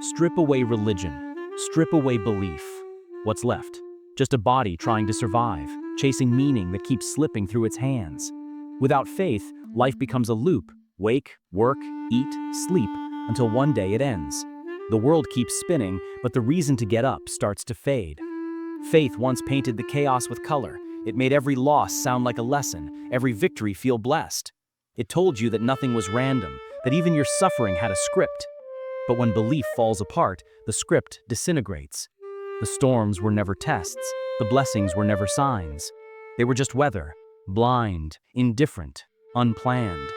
Strip away religion. Strip away belief. What's left? Just a body trying to survive, chasing meaning that keeps slipping through its hands. Without faith, life becomes a loop. Wake, work, eat, sleep, until one day it ends. The world keeps spinning, but the reason to get up starts to fade. Faith once painted the chaos with color. It made every loss sound like a lesson, every victory feel blessed. It told you that nothing was random, that even your suffering had a script. But when belief falls apart, the script disintegrates. The storms were never tests. The blessings were never signs. They were just weather, blind, indifferent, unplanned.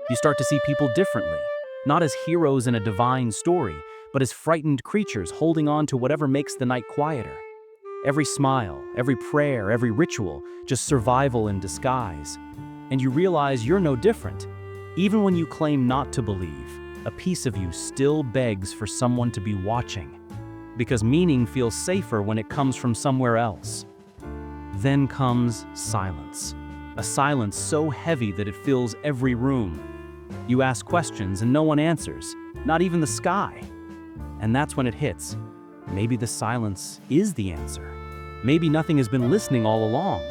You start to see people differently, not as heroes in a divine story, but as frightened creatures holding on to whatever makes the night quieter. Every smile, every prayer, every ritual, just survival in disguise. And you realize you're no different. Even when you claim not to believe, a piece of you still begs for someone to be watching. Because meaning feels safer when it comes from somewhere else. Then comes silence. A silence so heavy that it fills every room. You ask questions and no one answers, not even the sky. And that's when it hits. Maybe the silence is the answer. Maybe nothing has been listening all along.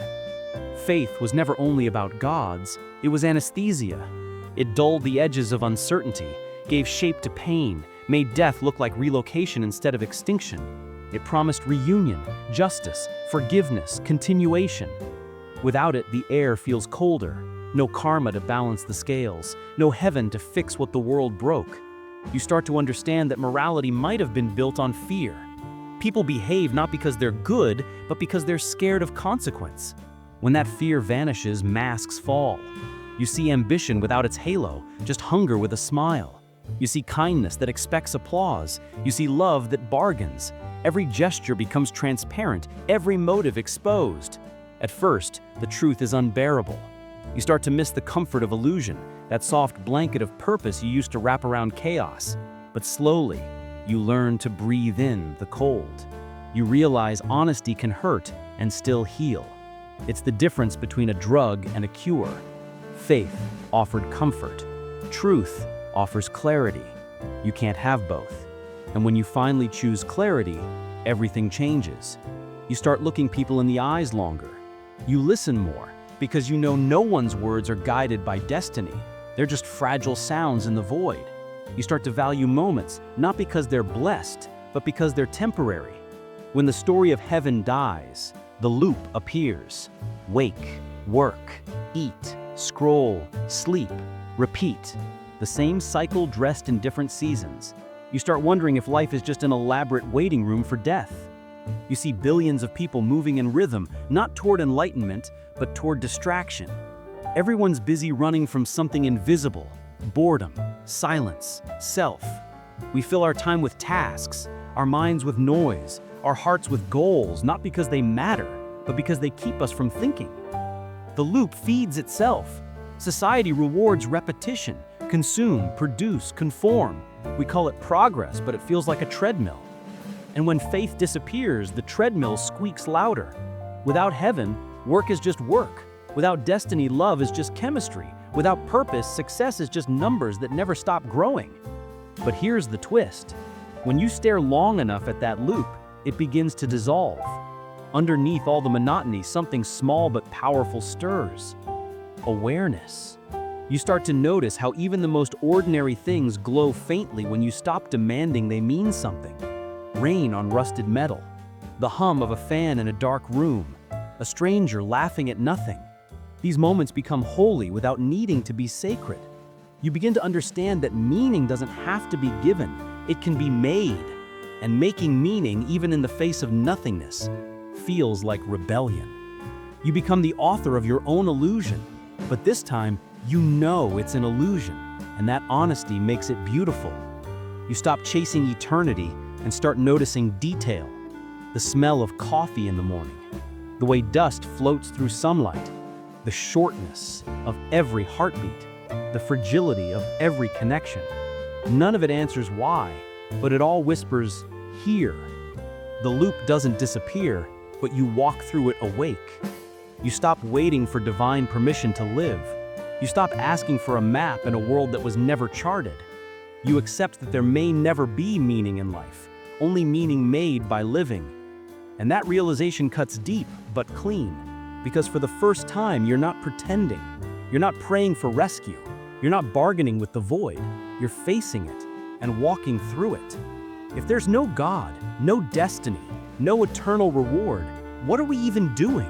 Faith was never only about gods, it was anesthesia. It dulled the edges of uncertainty, gave shape to pain, made death look like relocation instead of extinction. It promised reunion, justice, forgiveness, continuation. Without it, the air feels colder. No karma to balance the scales, no heaven to fix what the world broke. You start to understand that morality might have been built on fear. People behave not because they're good, but because they're scared of consequence. When that fear vanishes, masks fall. You see ambition without its halo, just hunger with a smile. You see kindness that expects applause. You see love that bargains. Every gesture becomes transparent, every motive exposed. At first, the truth is unbearable. You start to miss the comfort of illusion, that soft blanket of purpose you used to wrap around chaos. But slowly, you learn to breathe in the cold. You realize honesty can hurt and still heal. It's the difference between a drug and a cure. Faith offered comfort. Truth offers clarity. You can't have both. And when you finally choose clarity, everything changes. You start looking people in the eyes longer. You listen more, because you know no one's words are guided by destiny. They're just fragile sounds in the void. You start to value moments, not because they're blessed, but because they're temporary. When the story of heaven dies, the loop appears. Wake, work, eat, scroll, sleep, repeat. The same cycle dressed in different seasons. You start wondering if life is just an elaborate waiting room for death. You see billions of people moving in rhythm, not toward enlightenment, but toward distraction. Everyone's busy running from something invisible, boredom, silence, self. We fill our time with tasks, our minds with noise, our hearts with goals, not because they matter, but because they keep us from thinking. The loop feeds itself. Society rewards repetition, consume, produce, conform. We call it progress, but it feels like a treadmill. And when faith disappears, the treadmill squeaks louder. Without heaven, work is just work. Without destiny, love is just chemistry. Without purpose, success is just numbers that never stop growing. But here's the twist. When you stare long enough at that loop, it begins to dissolve. Underneath all the monotony, something small but powerful stirs. Awareness. You start to notice how even the most ordinary things glow faintly when you stop demanding they mean something. Rain on rusted metal, the hum of a fan in a dark room, a stranger laughing at nothing. These moments become holy without needing to be sacred. You begin to understand that meaning doesn't have to be given, it can be made. And making meaning, even in the face of nothingness, feels like rebellion. You become the author of your own illusion, but this time, you know it's an illusion, and that honesty makes it beautiful. You stop chasing eternity and start noticing detail. The smell of coffee in the morning, the way dust floats through sunlight, the shortness of every heartbeat, the fragility of every connection. None of it answers why, but it all whispers, here. The loop doesn't disappear, but you walk through it awake. You stop waiting for divine permission to live. You stop asking for a map in a world that was never charted. You accept that there may never be meaning in life, only meaning made by living. And that realization cuts deep, but clean. Because for the first time, you're not pretending. You're not praying for rescue. You're not bargaining with the void. You're facing it and walking through it. If there's no God, no destiny, no eternal reward, what are we even doing?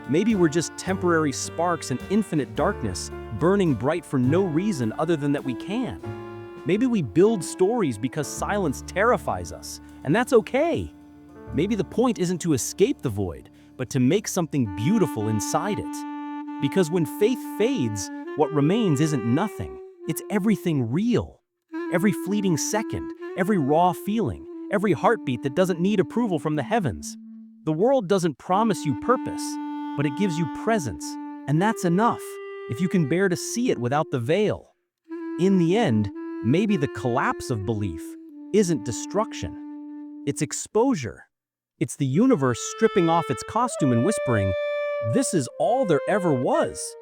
Maybe we're just temporary sparks in infinite darkness, burning bright for no reason other than that we can. Maybe we build stories because silence terrifies us, and that's okay. Maybe the point isn't to escape the void, but to make something beautiful inside it. Because when faith fades, what remains isn't nothing. It's everything real. Every fleeting second, every raw feeling, every heartbeat that doesn't need approval from the heavens. The world doesn't promise you purpose, but it gives you presence, and that's enough, if you can bear to see it without the veil. In the end, maybe the collapse of belief isn't destruction. It's exposure. It's the universe stripping off its costume and whispering, "This is all there ever was."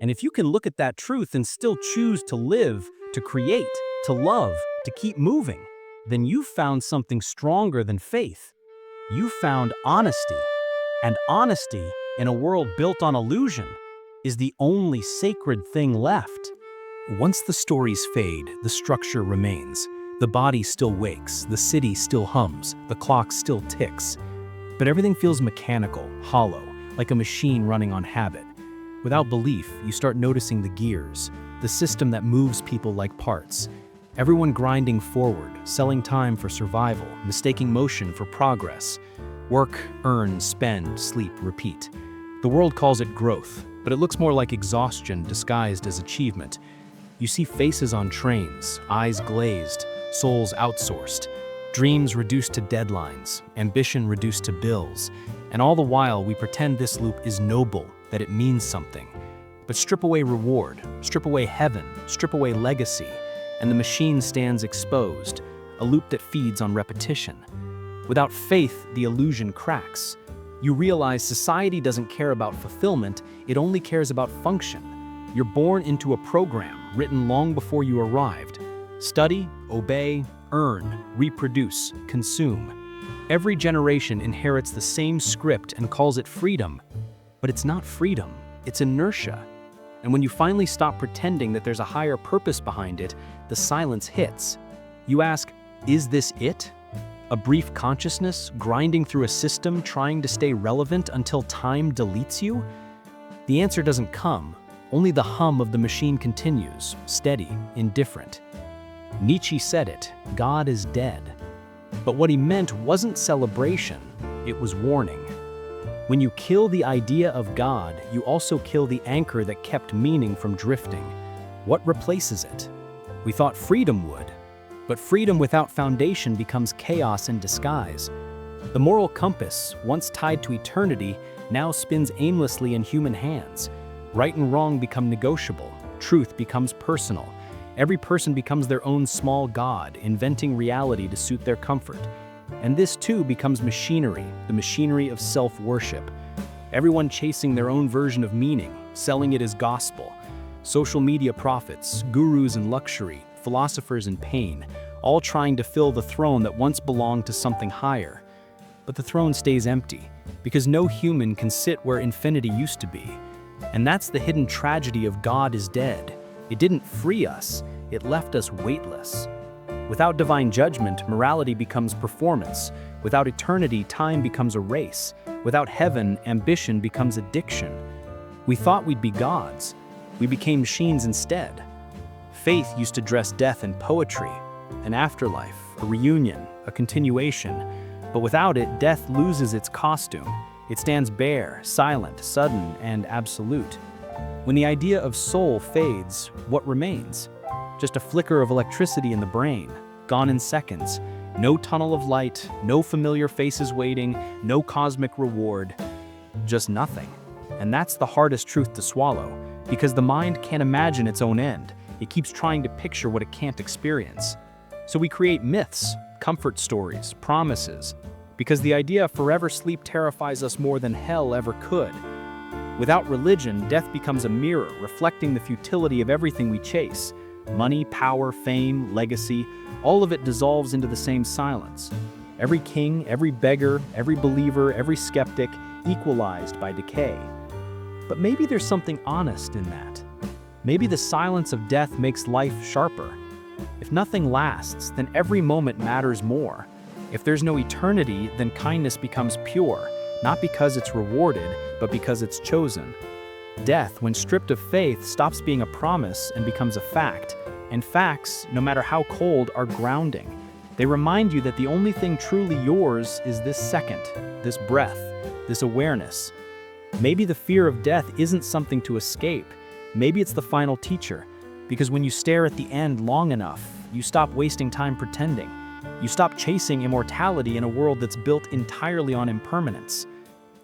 And if you can look at that truth and still choose to live, to create, to love, to keep moving, then you've found something stronger than faith. You found honesty. And honesty, in a world built on illusion, is the only sacred thing left. Once the stories fade, the structure remains. The body still wakes, the city still hums, the clock still ticks. But everything feels mechanical, hollow, like a machine running on habit. Without belief, you start noticing the gears, the system that moves people like parts. Everyone grinding forward, selling time for survival, mistaking motion for progress. Work, earn, spend, sleep, repeat. The world calls it growth, but it looks more like exhaustion disguised as achievement. You see faces on trains, eyes glazed, souls outsourced, dreams reduced to deadlines, ambition reduced to bills, and all the while we pretend this loop is noble, that it means something. But strip away reward, strip away heaven, strip away legacy, and the machine stands exposed, a loop that feeds on repetition. Without faith, the illusion cracks. You realize society doesn't care about fulfillment, it only cares about function. You're born into a program written long before you arrived. Study, obey, earn, reproduce, consume. Every generation inherits the same script and calls it freedom. But it's not freedom, it's inertia. And when you finally stop pretending that there's a higher purpose behind it, the silence hits. You ask, is this it? A brief consciousness, grinding through a system, trying to stay relevant until time deletes you? The answer doesn't come. Only the hum of the machine continues, steady, indifferent. Nietzsche said it, God is dead. But what he meant wasn't celebration, it was warning. When you kill the idea of God, you also kill the anchor that kept meaning from drifting. What replaces it? We thought freedom would. But freedom without foundation becomes chaos in disguise. The moral compass, once tied to eternity, now spins aimlessly in human hands. Right and wrong become negotiable. Truth becomes personal. Every person becomes their own small god, inventing reality to suit their comfort. And this too becomes machinery, the machinery of self-worship. Everyone chasing their own version of meaning, selling it as gospel. Social media prophets, gurus in luxury, philosophers in pain, all trying to fill the throne that once belonged to something higher. But the throne stays empty, because no human can sit where infinity used to be. And that's the hidden tragedy of God is dead. It didn't free us, it left us weightless. Without divine judgment, morality becomes performance. Without eternity, time becomes a race. Without heaven, ambition becomes addiction. We thought we'd be gods. We became machines instead. Faith used to dress death in poetry, an afterlife, a reunion, a continuation. But without it, death loses its costume. It stands bare, silent, sudden, and absolute. When the idea of soul fades, what remains? Just a flicker of electricity in the brain, gone in seconds. No tunnel of light, no familiar faces waiting, no cosmic reward. Just nothing. And that's the hardest truth to swallow, because the mind can't imagine its own end. It keeps trying to picture what it can't experience. So we create myths, comfort stories, promises, because the idea of forever sleep terrifies us more than hell ever could. Without religion, death becomes a mirror reflecting the futility of everything we chase. Money, power, fame, legacy, all of it dissolves into the same silence. Every king, every beggar, every believer, every skeptic, equalized by decay. But maybe there's something honest in that. Maybe the silence of death makes life sharper. If nothing lasts, then every moment matters more. If there's no eternity, then kindness becomes pure, not because it's rewarded, but because it's chosen. Death, when stripped of faith, stops being a promise and becomes a fact. And facts, no matter how cold, are grounding. They remind you that the only thing truly yours is this second, this breath, this awareness. Maybe the fear of death isn't something to escape. Maybe it's the final teacher. Because when you stare at the end long enough, you stop wasting time pretending. You stop chasing immortality in a world that's built entirely on impermanence.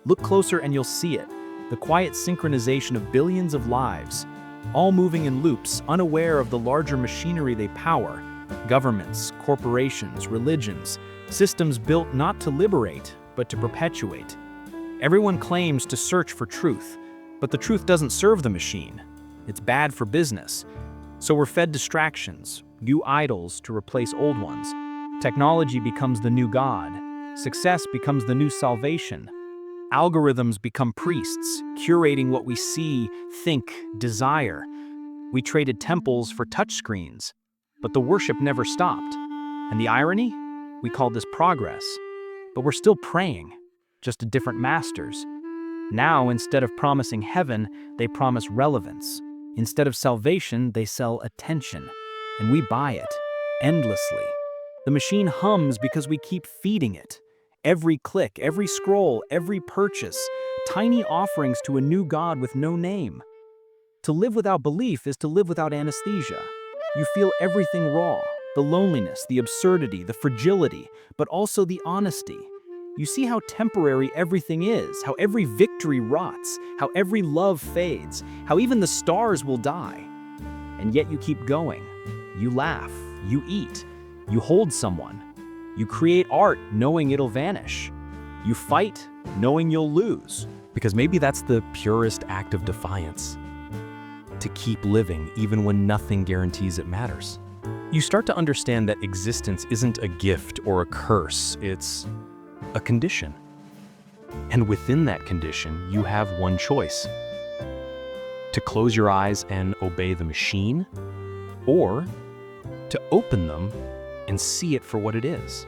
Look closer and you'll see it. The quiet synchronization of billions of lives, all moving in loops, unaware of the larger machinery they power. Governments, corporations, religions, systems built not to liberate, but to perpetuate. Everyone claims to search for truth, but the truth doesn't serve the machine. It's bad for business. So we're fed distractions, new idols to replace old ones. Technology becomes the new god. Success becomes the new salvation. Algorithms become priests, curating what we see, think, desire. We traded temples for touchscreens, but the worship never stopped. And the irony? We call this progress. But we're still praying, just to different masters. Now, instead of promising heaven, they promise relevance. Instead of salvation, they sell attention. And we buy it, endlessly. The machine hums because we keep feeding it. Every click, every scroll, every purchase, tiny offerings to a new god with no name. To live without belief is to live without anesthesia. You feel everything raw, the loneliness, the absurdity, the fragility, but also the honesty. You see how temporary everything is, how every victory rots, how every love fades, how even the stars will die. And yet you keep going. You laugh, you eat, you hold someone. You create art knowing it'll vanish. You fight knowing you'll lose. Because maybe that's the purest act of defiance. To keep living even when nothing guarantees it matters. You start to understand that existence isn't a gift or a curse, it's a condition. And within that condition, you have one choice. To close your eyes and obey the machine, or to open them and see it for what it is.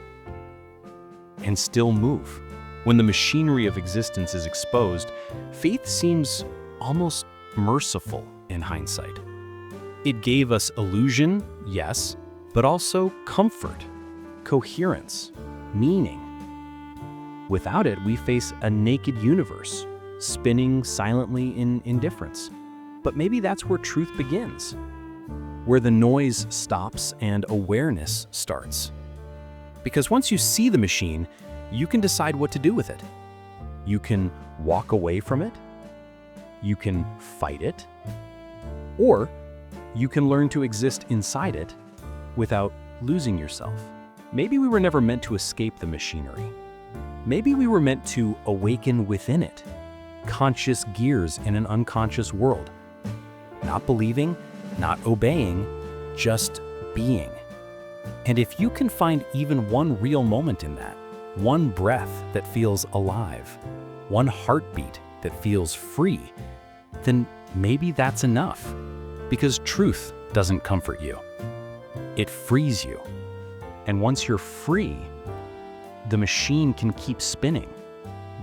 And still move. When the machinery of existence is exposed, faith seems almost merciful in hindsight. It gave us illusion, yes, but also comfort, coherence, meaning. Without it, we face a naked universe, spinning silently in indifference. But maybe that's where truth begins, where the noise stops and awareness starts. Because once you see the machine, you can decide what to do with it. You can walk away from it, you can fight it, or you can learn to exist inside it without losing yourself. Maybe we were never meant to escape the machinery. Maybe we were meant to awaken within it, conscious gears in an unconscious world. Not believing, not obeying, just being. And if you can find even one real moment in that, one breath that feels alive, one heartbeat that feels free, then maybe that's enough. Because truth doesn't comfort you. It frees you. And once you're free, the machine can keep spinning,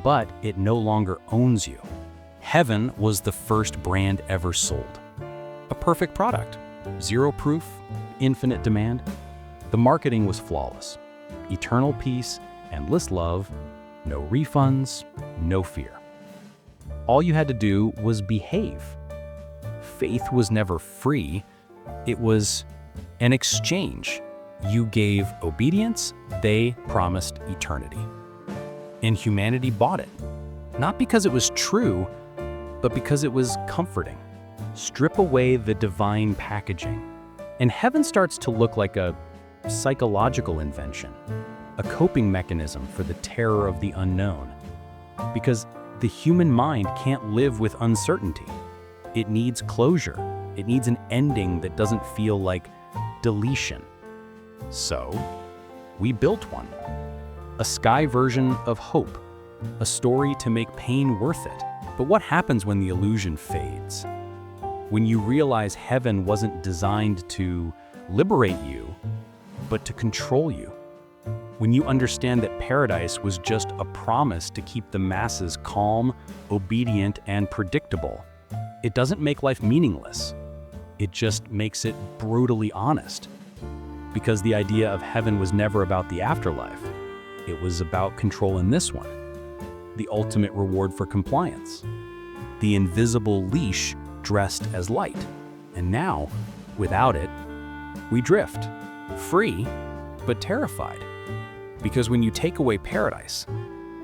but it no longer owns you. Heaven was the first brand ever sold. A perfect product, zero proof, infinite demand. The marketing was flawless. Eternal peace, endless love, no refunds, no fear. All you had to do was behave. Faith was never free, it was an exchange. You gave obedience, they promised eternity. And humanity bought it, not because it was true, but because it was comforting. Strip away the divine packaging, and heaven starts to look like a psychological invention, a coping mechanism for the terror of the unknown. Because the human mind can't live with uncertainty. It needs closure. It needs an ending that doesn't feel like deletion. So, we built one. A sky version of hope. A story to make pain worth it. But what happens when the illusion fades? When you realize heaven wasn't designed to liberate you, but to control you. When you understand that paradise was just a promise to keep the masses calm, obedient, and predictable. It doesn't make life meaningless. It just makes it brutally honest. Because the idea of heaven was never about the afterlife. It was about control in this one. The ultimate reward for compliance. The invisible leash dressed as light. And now, without it, we drift. Free, but terrified. Because when you take away paradise,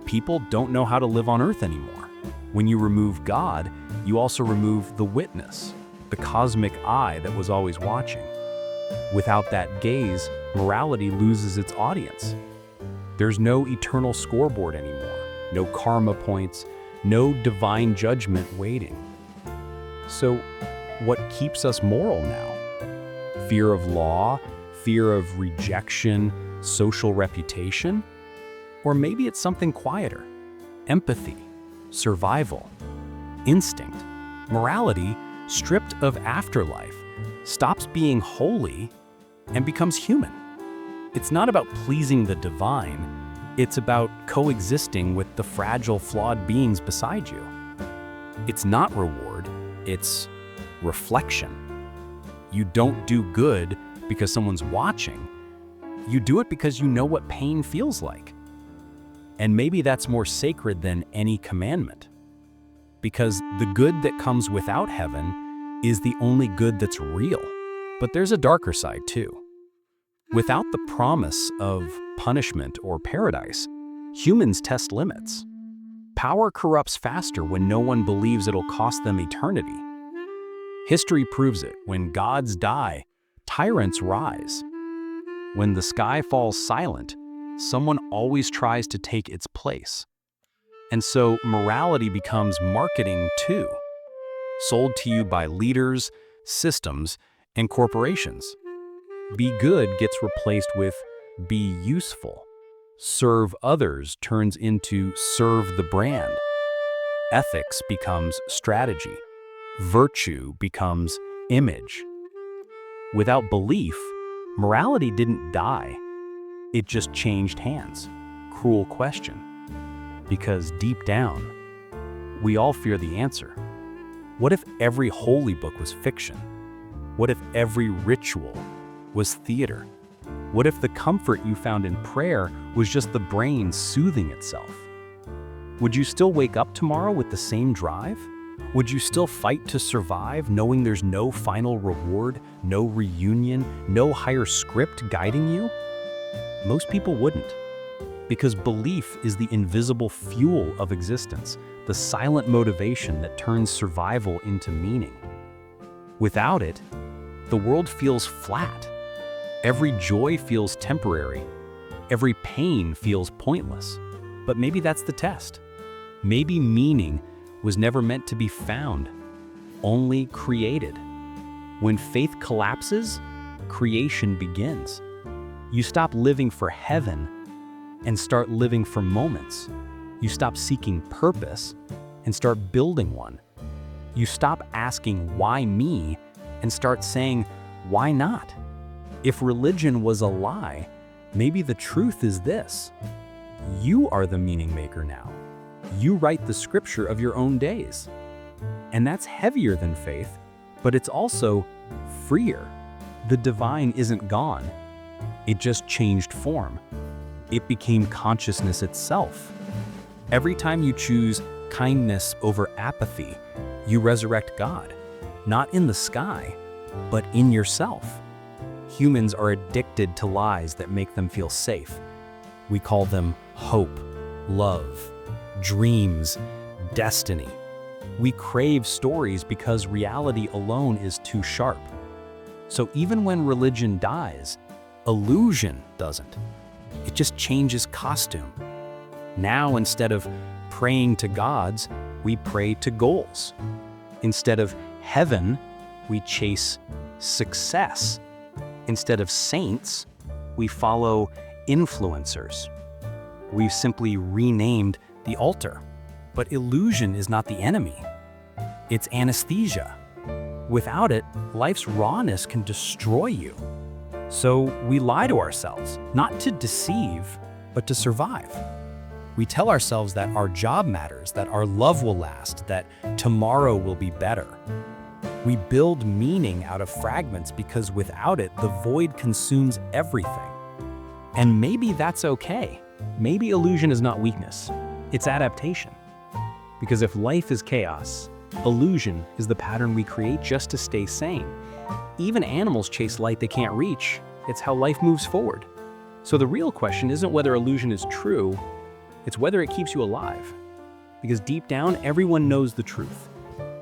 people don't know how to live on earth anymore. When you remove God, you also remove the witness, the cosmic eye that was always watching. Without that gaze, morality loses its audience. There's no eternal scoreboard anymore, no karma points, no divine judgment waiting. So, what keeps us moral now? Fear of law, fear of rejection, social reputation? Or maybe it's something quieter. Empathy, survival, instinct. Morality, stripped of afterlife, stops being holy and becomes human. It's not about pleasing the divine, it's about coexisting with the fragile, flawed beings beside you. It's not reward, it's reflection. You don't do good because someone's watching. You do it because you know what pain feels like. And maybe that's more sacred than any commandment. Because the good that comes without heaven is the only good that's real. But there's a darker side too. Without the promise of punishment or paradise, humans test limits. Power corrupts faster when no one believes it'll cost them eternity. History proves it. When gods die, tyrants rise. When the sky falls silent, someone always tries to take its place. And so morality becomes marketing too, sold to you by leaders, systems, and corporations. Be good gets replaced with be useful. Serve others turns into serve the brand. Ethics becomes strategy. Virtue becomes image. Without belief, morality didn't die. It just changed hands. Cruel question. Because deep down, we all fear the answer. What if every holy book was fiction? What if every ritual was theater? What if the comfort you found in prayer was just the brain soothing itself? Would you still wake up tomorrow with the same drive? Would you still fight to survive knowing there's no final reward, no reunion, no higher script guiding you? Most people wouldn't. Because belief is the invisible fuel of existence, the silent motivation that turns survival into meaning. Without it, the world feels flat. Every joy feels temporary. Every pain feels pointless. But maybe that's the test. Maybe meaning was never meant to be found, only created. When faith collapses, creation begins. You stop living for heaven and start living for moments. You stop seeking purpose and start building one. You stop asking, why me, and start saying, why not? If religion was a lie, maybe the truth is this. You are the meaning maker now. You write the scripture of your own days. And that's heavier than faith, but it's also freer. The divine isn't gone. It just changed form. It became consciousness itself. Every time you choose kindness over apathy, you resurrect God, not in the sky, but in yourself. Humans are addicted to lies that make them feel safe. We call them hope, love, dreams, destiny. We crave stories because reality alone is too sharp. So even when religion dies, illusion doesn't. It just changes costume. Now, instead of praying to gods, we pray to goals. Instead of heaven, we chase success. Instead of saints, we follow influencers. We've simply renamed the altar. But illusion is not the enemy. It's anesthesia. Without it, life's rawness can destroy you. So we lie to ourselves, not to deceive, but to survive. We tell ourselves that our job matters, that our love will last, that tomorrow will be better. We build meaning out of fragments because without it, the void consumes everything. And maybe that's okay. Maybe illusion is not weakness, it's adaptation. Because if life is chaos, illusion is the pattern we create just to stay sane. Even animals chase light they can't reach. It's how life moves forward. So the real question isn't whether illusion is true, it's whether it keeps you alive. Because deep down, everyone knows the truth.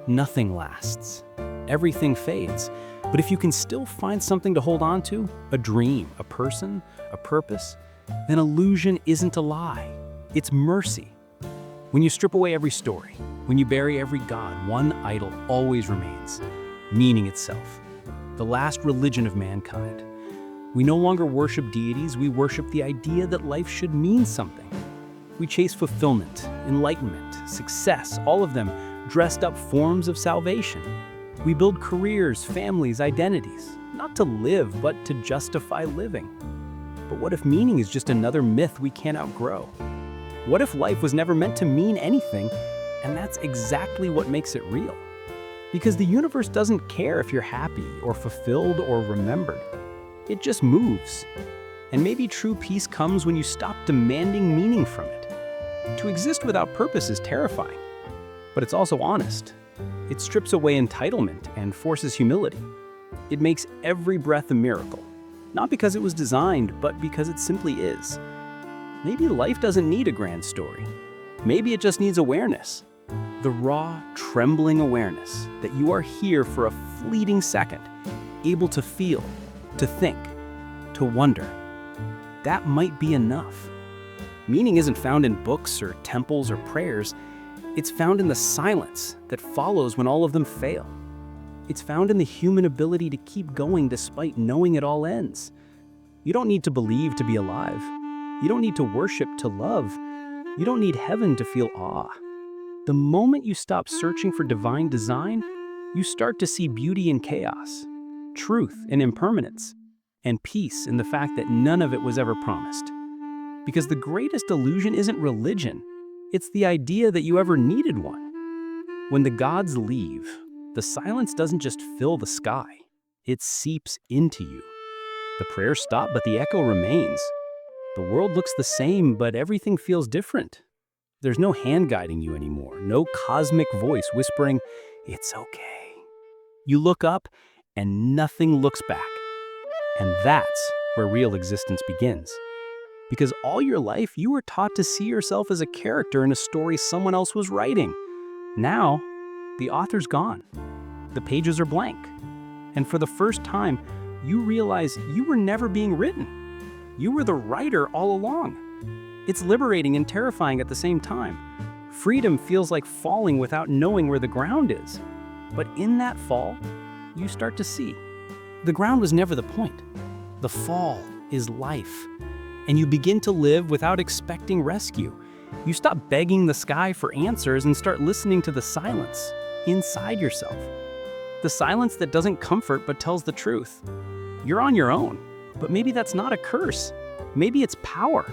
Nothing lasts. Everything fades. But if you can still find something to hold on to, a dream, a person, a purpose, then illusion isn't a lie. It's mercy. When you strip away every story, when you bury every god, one idol always remains, meaning itself. The last religion of mankind. We no longer worship deities, we worship the idea that life should mean something. We chase fulfillment, enlightenment, success, all of them dressed up forms of salvation. We build careers, families, identities, not to live, but to justify living. But what if meaning is just another myth we can't outgrow? What if life was never meant to mean anything, and that's exactly what makes it real? Because the universe doesn't care if you're happy or fulfilled or remembered. It just moves. And maybe true peace comes when you stop demanding meaning from it. To exist without purpose is terrifying, but it's also honest. It strips away entitlement and forces humility. It makes every breath a miracle, not because it was designed, but because it simply is. Maybe life doesn't need a grand story. Maybe it just needs awareness. The raw, trembling awareness that you are here for a fleeting second, able to feel, to think, to wonder. That might be enough. Meaning isn't found in books or temples or prayers. It's found in the silence that follows when all of them fail. It's found in the human ability to keep going despite knowing it all ends. You don't need to believe to be alive. You don't need to worship to love. You don't need heaven to feel awe. The moment you stop searching for divine design, you start to see beauty in chaos, truth in impermanence, and peace in the fact that none of it was ever promised. Because the greatest illusion isn't religion, it's the idea that you ever needed one. When the gods leave, the silence doesn't just fill the sky, it seeps into you. The prayers stop, but the echo remains. The world looks the same, but everything feels different. There's no hand guiding you anymore, no cosmic voice whispering, "It's okay." You look up, and nothing looks back. And that's where real existence begins. Because all your life, you were taught to see yourself as a character in a story someone else was writing. Now, the author's gone. The pages are blank. And for the first time, you realize you were never being written. You were the writer all along. It's liberating and terrifying at the same time. Freedom feels like falling without knowing where the ground is. But in that fall, you start to see. The ground was never the point. The fall is life. And you begin to live without expecting rescue. You stop begging the sky for answers and start listening to the silence inside yourself. The silence that doesn't comfort but tells the truth. You're on your own, but maybe that's not a curse. Maybe it's power.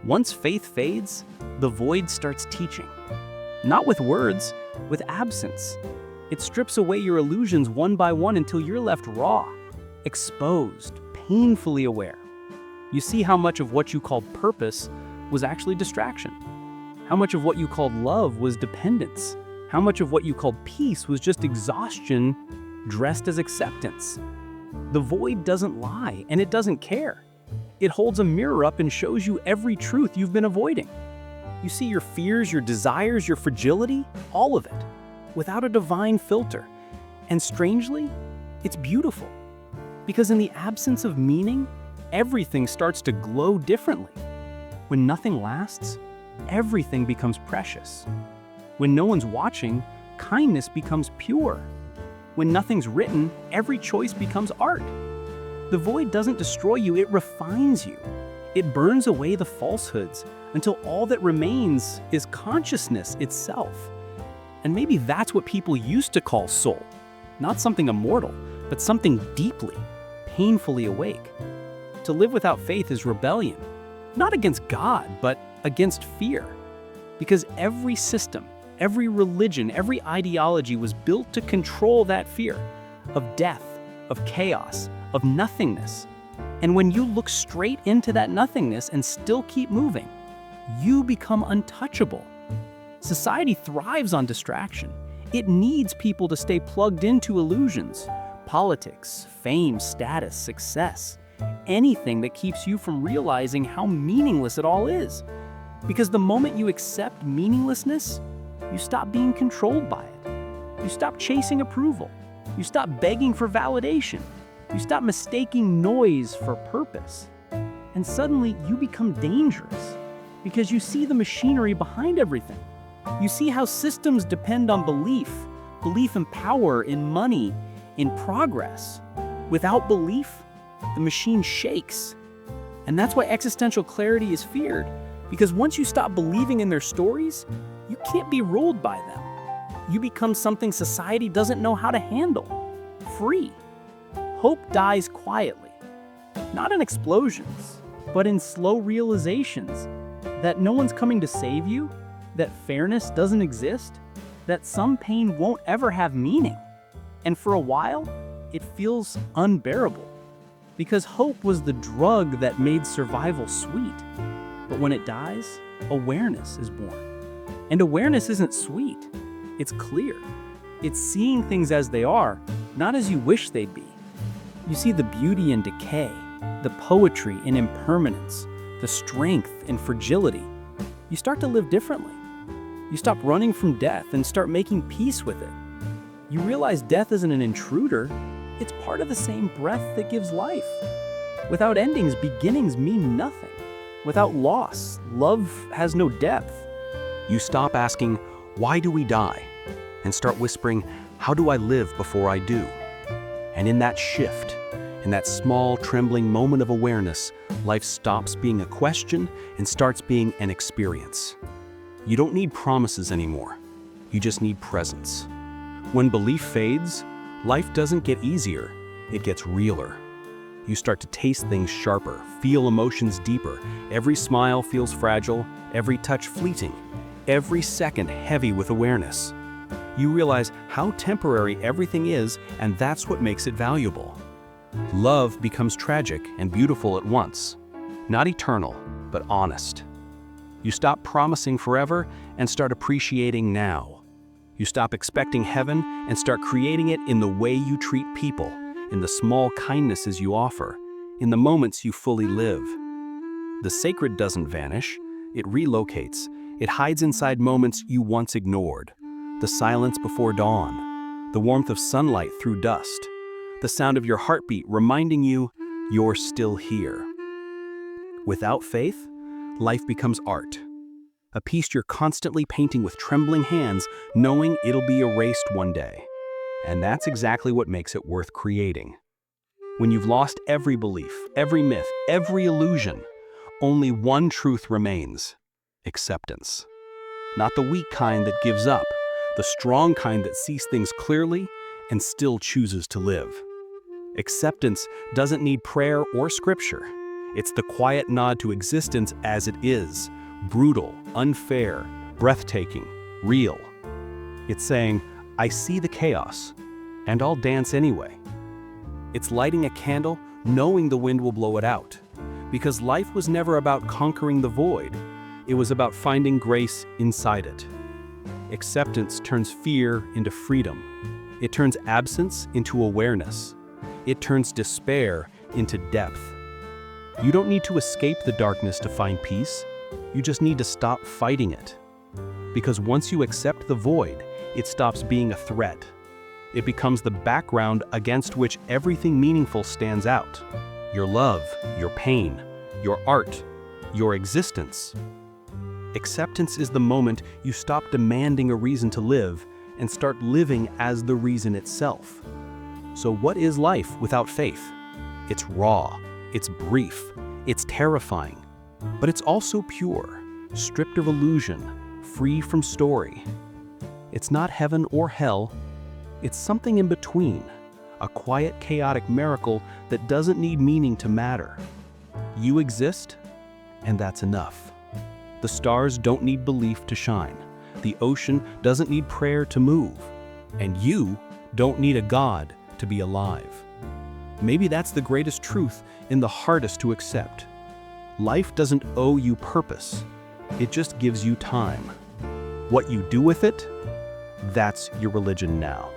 Once faith fades, the void starts teaching. Not with words, with absence. It strips away your illusions one by one until you're left raw, exposed, painfully aware. You see how much of what you called purpose was actually distraction. How much of what you called love was dependence. How much of what you called peace was just exhaustion dressed as acceptance. The void doesn't lie, and it doesn't care. It holds a mirror up and shows you every truth you've been avoiding. You see your fears, your desires, your fragility, all of it, without a divine filter. And strangely, it's beautiful. Because in the absence of meaning, everything starts to glow differently. When nothing lasts, everything becomes precious. When no one's watching, kindness becomes pure. When nothing's written, every choice becomes art. The void doesn't destroy you, it refines you. It burns away the falsehoods until all that remains is consciousness itself. And maybe that's what people used to call soul. Not something immortal, but something deeply, painfully awake. To live without faith is rebellion, not against God, but against fear. Because every system, every religion, every ideology was built to control that fear of death, of chaos, of nothingness. And when you look straight into that nothingness and still keep moving, you become untouchable. Society thrives on distraction. It needs people to stay plugged into illusions, politics, fame, status, success, anything that keeps you from realizing how meaningless it all is. Because the moment you accept meaninglessness, you stop being controlled by it. You stop chasing approval. You stop begging for validation. You stop mistaking noise for purpose. And suddenly you become dangerous because you see the machinery behind everything. You see how systems depend on belief in power, in money, in progress. Without belief, the machine shakes. And that's why existential clarity is feared, because once you stop believing in their stories, you can't be ruled by them. You become something society doesn't know how to handle. Free. Hope dies quietly, not in explosions, but in slow realizations that no one's coming to save you, that fairness doesn't exist, that some pain won't ever have meaning. And for a while, it feels unbearable, because hope was the drug that made survival sweet. But when it dies, awareness is born. And awareness isn't sweet, it's clear. It's seeing things as they are, not as you wish they'd be. You see the beauty in decay, the poetry in impermanence, the strength in fragility. You start to live differently. You stop running from death and start making peace with it. You realize death isn't an intruder, it's part of the same breath that gives life. Without endings, beginnings mean nothing. Without loss, love has no depth. You stop asking, why do we die? And start whispering, how do I live before I do? And in that shift, in that small, trembling moment of awareness, life stops being a question and starts being an experience. You don't need promises anymore. You just need presence. When belief fades, life doesn't get easier, it gets realer. You start to taste things sharper, feel emotions deeper. Every smile feels fragile, every touch fleeting, every second heavy with awareness. You realize how temporary everything is, and that's what makes it valuable. Love becomes tragic and beautiful at once. Not eternal, but honest. You stop promising forever and start appreciating now. You stop expecting heaven and start creating it in the way you treat people, in the small kindnesses you offer, in the moments you fully live. The sacred doesn't vanish, it relocates. It hides inside moments you once ignored. The silence before dawn, the warmth of sunlight through dust, the sound of your heartbeat reminding you you're still here. Without faith, life becomes art. A piece you're constantly painting with trembling hands, knowing it'll be erased one day. And that's exactly what makes it worth creating. When you've lost every belief, every myth, every illusion, only one truth remains: acceptance. Not the weak kind that gives up, the strong kind that sees things clearly and still chooses to live. Acceptance doesn't need prayer or scripture. It's the quiet nod to existence as it is, brutal, unfair, breathtaking, real. It's saying, I see the chaos, and I'll dance anyway. It's lighting a candle, knowing the wind will blow it out. Because life was never about conquering the void. It was about finding grace inside it. Acceptance turns fear into freedom. It turns absence into awareness. It turns despair into depth. You don't need to escape the darkness to find peace. You just need to stop fighting it. Because once you accept the void, it stops being a threat. It becomes the background against which everything meaningful stands out. Your love, your pain, your art, your existence. Acceptance is the moment you stop demanding a reason to live and start living as the reason itself. So what is life without faith? It's raw, it's brief, it's terrifying, but it's also pure, stripped of illusion, free from story. It's not heaven or hell, it's something in between, a quiet, chaotic miracle that doesn't need meaning to matter. You exist, and that's enough. The stars don't need belief to shine. The ocean doesn't need prayer to move. And you don't need a God to be alive. Maybe that's the greatest truth and the hardest to accept. Life doesn't owe you purpose. It just gives you time. What you do with it, that's your religion now.